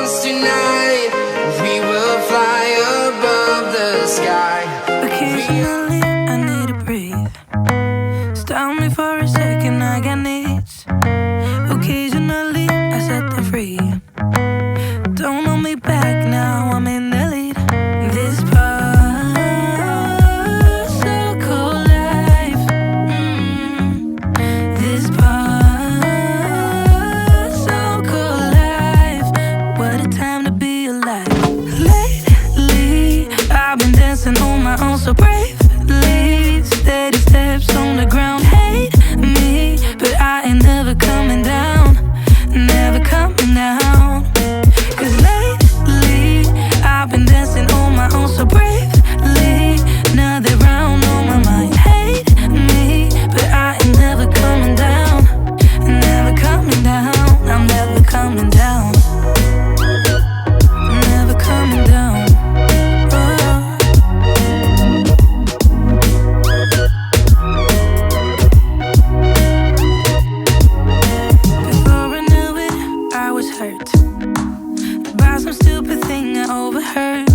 promise tonight we will fly above the sky. Occasionally I need to breathe. Stop me for a second, I got needs. Occasionally I set them free. Don't hold me back now, I'm in the lead. This particle life, this particle life. What a time to be alive. Lately I've been dancing on my own so bravely. Steady steps on the ground, hate me, but I ain't never coming down, never coming down. Cause lately I've been dancing on my own so bravely. Another round on my mind, hate me, but I ain't never coming down, never coming down. I'm never coming down, never coming down. Before I knew it, I was hurt by some stupid thing I overheard.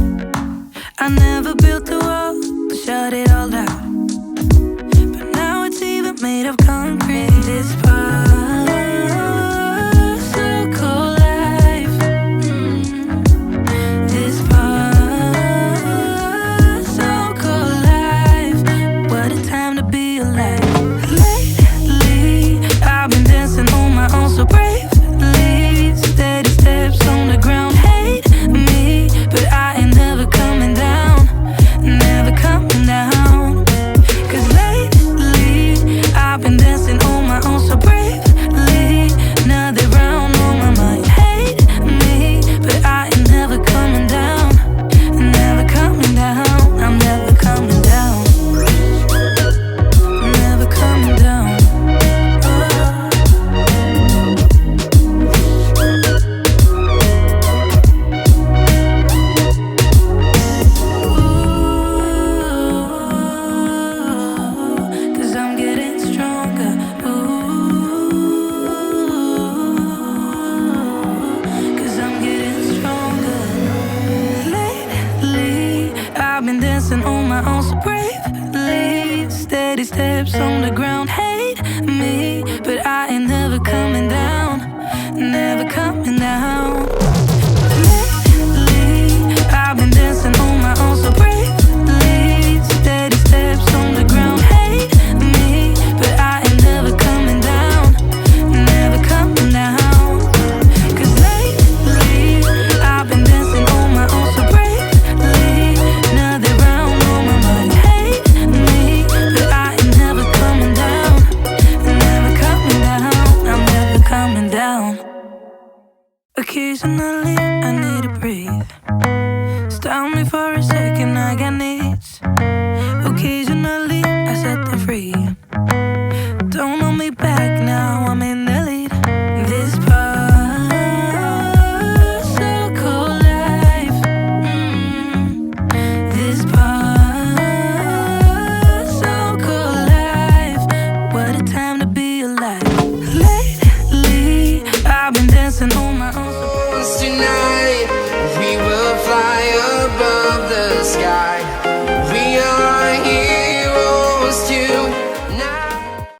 I never built a wall to shut it all out, but now it's even made of concrete. This particle life, this particle life. What a time to be alive. Lately I've been dancing on my own so bravely. Steady steps on the ground, hate me, but I ain't never coming down, never coming down. Cause lately I've been dancing on my own so bravely. Another round on my mind, hate me, but I ain't never coming down, never coming down. I'm never coming down, never coming down. Cause I'm getting stronger. Cause I'm getting stronger. Lately I've been dancing on my own so bravely. Steady steps on the ground, hate me, but I ain't never coming down, never coming down. Lately I've been dancing on my own so bravely. Steady steps on the ground, hate me, but I ain't never coming down, never coming down. Cause lately I've been dancing on my own so bravely. Another round on my mind, hate me, but I ain't never coming down, never coming down. I'm never coming down. Occasionally I need to breathe.